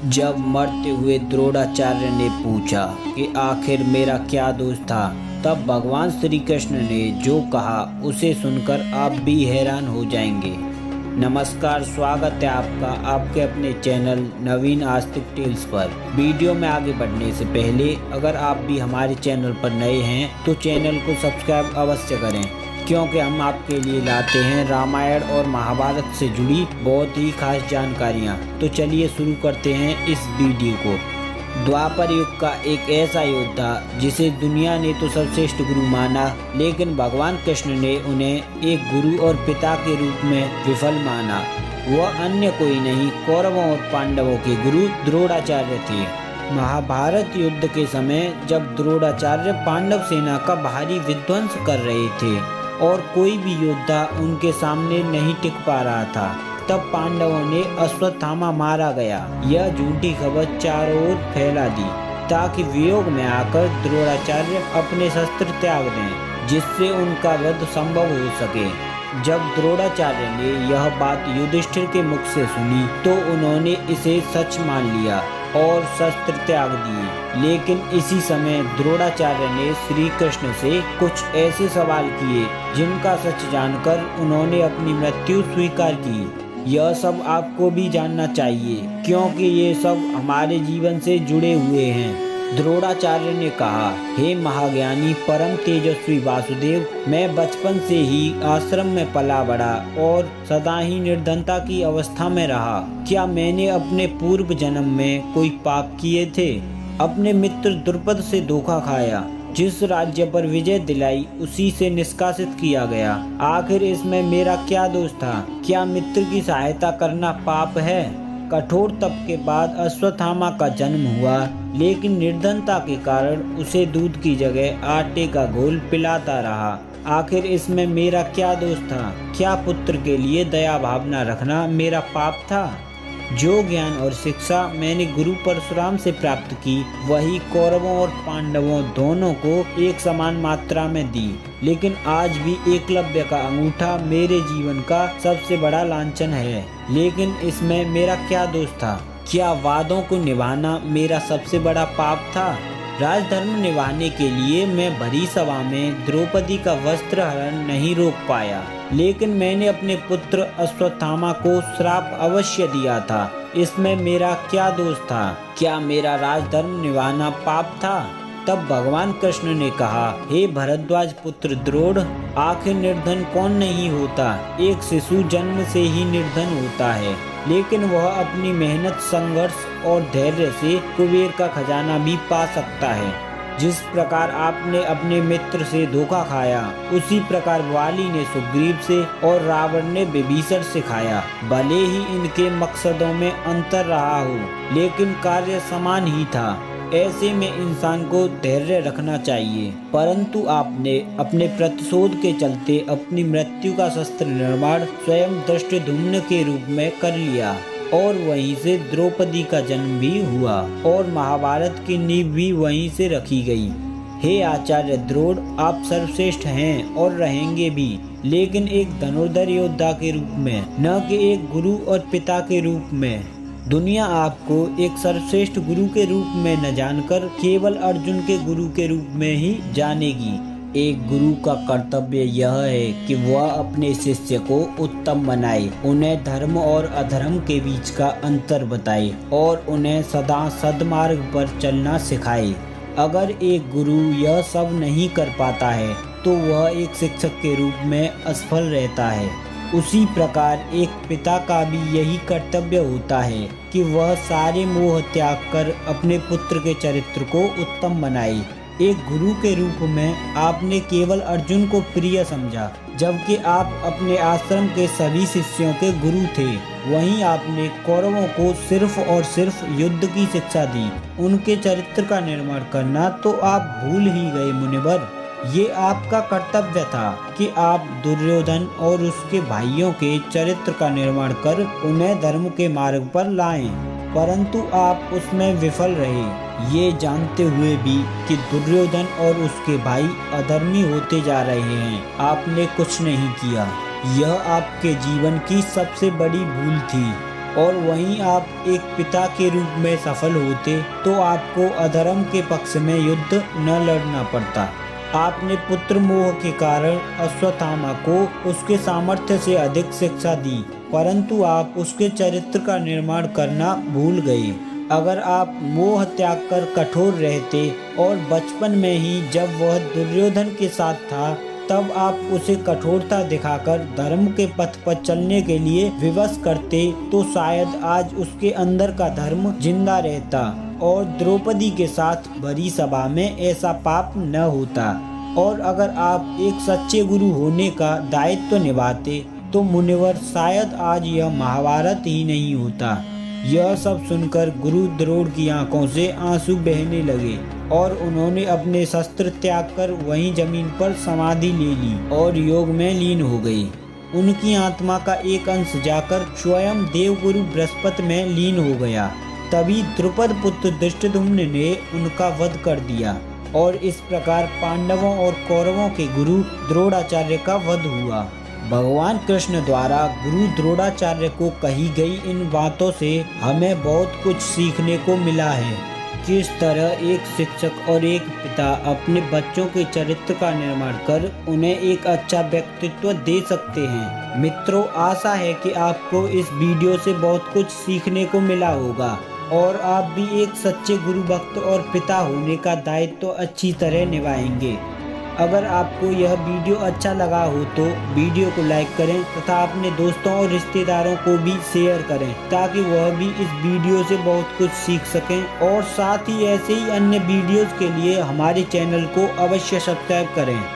जब मरते हुए द्रोणाचार्य ने पूछा कि आखिर मेरा क्या दोष था, तब भगवान श्री कृष्ण ने जो कहा उसे सुनकर आप भी हैरान हो जाएंगे। नमस्कार, स्वागत है आपका आपके अपने चैनल नवीन आस्तिक टेल्स पर। वीडियो में आगे बढ़ने से पहले अगर आप भी हमारे चैनल पर नए हैं तो चैनल को सब्सक्राइब अवश्य करें, क्योंकि हम आपके लिए लाते हैं रामायण और महाभारत से जुड़ी बहुत ही खास जानकारियाँ। तो चलिए शुरू करते हैं इस वीडियो को। द्वापर युग का एक ऐसा योद्धा जिसे दुनिया ने तो सर्वश्रेष्ठ गुरु माना, लेकिन भगवान कृष्ण ने उन्हें एक गुरु और पिता के रूप में विफल माना। वह अन्य कोई नहीं, कौरवों और पांडवों के गुरु द्रोणाचार्य थे। महाभारत युद्ध के समय जब द्रोणाचार्य पांडव सेना का भारी विध्वंस कर रहे थे और कोई भी योद्धा उनके सामने नहीं टिक पा रहा था, तब पांडवों ने अश्वत्थामा मारा गया यह झूठी खबर चारों ओर फैला दी, ताकि वियोग में आकर द्रोणाचार्य अपने शस्त्र त्याग दें, जिससे उनका वध संभव हो सके। जब द्रोणाचार्य ने यह बात युधिष्ठिर के मुख से सुनी तो उन्होंने इसे सच मान लिया और शस्त्र त्याग दिए। लेकिन इसी समय द्रोणाचार्य ने श्री कृष्ण से कुछ ऐसे सवाल किए जिनका सच जानकर उन्होंने अपनी मृत्यु स्वीकार की। यह सब आपको भी जानना चाहिए, क्योंकि ये सब हमारे जीवन से जुड़े हुए हैं। द्रोणाचार्य ने कहा, हे महाज्ञानी परम तेजस्वी वासुदेव, मैं बचपन से ही आश्रम में पला बढ़ा और सदा ही निर्धनता की अवस्था में रहा। क्या मैंने अपने पूर्व जन्म में कोई पाप किए थे? अपने मित्र द्रुपद से धोखा खाया, जिस राज्य पर विजय दिलाई उसी से निष्कासित किया गया। आखिर इसमें मेरा क्या दोष था? क्या मित्र की सहायता करना पाप है? कठोर तप के बाद अश्वत्थामा का जन्म हुआ, लेकिन निर्धनता के कारण उसे दूध की जगह आटे का घोल पिलाता रहा। आखिर इसमें मेरा क्या दोष था? क्या पुत्र के लिए दया भावना रखना मेरा पाप था? जो ज्ञान और शिक्षा मैंने गुरु परशुराम से प्राप्त की, वही कौरवों और पांडवों दोनों को एक समान मात्रा में दी। लेकिन आज भी एकलव्य का अंगूठा मेरे जीवन का सबसे बड़ा लांछन है। लेकिन इसमें मेरा क्या दोष था? क्या वादों को निभाना मेरा सबसे बड़ा पाप था? राजधर्म निभाने के लिए मैं भरी सभा में द्रौपदी का वस्त्र हरण नहीं रोक पाया, लेकिन मैंने अपने पुत्र अश्वत्थामा को श्राप अवश्य दिया था। इसमें मेरा क्या दोष था? क्या मेरा राजधर्म निभाना पाप था? तब भगवान कृष्ण ने कहा, हे भरद्वाज पुत्र द्रोण, आखिर निर्धन कौन नहीं होता? एक शिशु जन्म से ही निर्धन होता है, लेकिन वह अपनी मेहनत, संघर्ष और धैर्य से कुबेर का खजाना भी पा सकता है। जिस प्रकार आपने अपने मित्र से धोखा खाया, उसी प्रकार वाली ने सुग्रीव से और रावण ने विभीषण से खाया। भले ही इनके मकसदों में अंतर रहा हो, लेकिन कार्य समान ही था। ऐसे में इंसान को धैर्य रखना चाहिए। परंतु आपने अपने प्रतिशोध के चलते अपनी मृत्यु का शस्त्र निर्माण स्वयं धृष्टद्युम्न के रूप में कर लिया, और वहीं से द्रौपदी का जन्म भी हुआ और महाभारत की नींव भी वहीं से रखी गई। हे आचार्य द्रोण, आप सर्वश्रेष्ठ हैं और रहेंगे भी, लेकिन एक धनुर्धर योद्धा के रूप में, न कि एक गुरु और पिता के रूप में। दुनिया आपको एक सर्वश्रेष्ठ गुरु के रूप में न जानकर केवल अर्जुन के गुरु के रूप में ही जानेगी। एक गुरु का कर्तव्य यह है कि वह अपने शिष्य को उत्तम बनाए, उन्हें धर्म और अधर्म के बीच का अंतर बताए और उन्हें सदा सद्मार्ग पर चलना सिखाए। अगर एक गुरु यह सब नहीं कर पाता है तो वह एक शिक्षक के रूप में असफल रहता है। उसी प्रकार एक पिता का भी यही कर्तव्य होता है कि वह सारे मोह त्याग कर अपने पुत्र के चरित्र को उत्तम बनाए। एक गुरु के रूप में आपने केवल अर्जुन को प्रिय समझा, जबकि आप अपने आश्रम के सभी शिष्यों के गुरु थे। वहीं आपने कौरवों को सिर्फ और सिर्फ युद्ध की शिक्षा दी, उनके चरित्र का निर्माण करना तो आप भूल ही गए मुनिवर। ये आपका कर्तव्य था कि आप दुर्योधन और उसके भाइयों के चरित्र का निर्माण कर उन्हें धर्म के मार्ग पर लाएं, परंतु आप उसमें विफल रहे। ये जानते हुए भी कि दुर्योधन और उसके भाई अधर्मी होते जा रहे हैं, आपने कुछ नहीं किया। यह आपके जीवन की सबसे बड़ी भूल थी और वहीं आप एक पिता के रूप में सफल होते तो आपको अधर्म के पक्ष में युद्ध न लड़ना पड़ता। आपने पुत्र मोह के कारण अश्वत्थामा को उसके सामर्थ्य से अधिक शिक्षा दी, परंतु आप उसके चरित्र का निर्माण करना भूल गए। अगर आप मोह त्याग कर कठोर रहते और बचपन में ही जब वह दुर्योधन के साथ था तब आप उसे कठोरता दिखाकर धर्म के पथ पर चलने के लिए विवश करते तो शायद आज उसके अंदर का धर्म जिंदा रहता और द्रौपदी के साथ भरी सभा में ऐसा पाप न होता। और अगर आप एक सच्चे गुरु होने का दायित्व निभाते तो मुनिवर शायद आज यह महाभारत ही नहीं होता। यह सब सुनकर गुरु द्रोण की आंखों से आंसू बहने लगे और उन्होंने अपने शस्त्र त्याग कर वहीं जमीन पर समाधि ले ली और योग में लीन हो गई। उनकी आत्मा का एक अंश जाकर स्वयं देवगुरु बृहस्पति में लीन हो गया। तभी द्रुपद पुत्र धृष्टद्युम्न ने उनका वध कर दिया और इस प्रकार पांडवों और कौरवों के गुरु द्रोणाचार्य का वध हुआ। भगवान कृष्ण द्वारा गुरु द्रोणाचार्य को कही गई इन बातों से हमें बहुत कुछ सीखने को मिला है। किस तरह एक शिक्षक और एक पिता अपने बच्चों के चरित्र का निर्माण कर उन्हें एक अच्छा व्यक्तित्व दे सकते हैं। मित्रों, आशा है कि आपको इस वीडियो से बहुत कुछ सीखने को मिला होगा और आप भी एक सच्चे गुरु भक्त और पिता होने का दायित्व अच्छी तरह निभाएंगे। अगर आपको यह वीडियो अच्छा लगा हो तो वीडियो को लाइक करें तथा अपने दोस्तों और रिश्तेदारों को भी शेयर करें ताकि वह भी इस वीडियो से बहुत कुछ सीख सकें। और साथ ही ऐसे ही अन्य वीडियोस के लिए हमारे चैनल को अवश्य सब्सक्राइब करें।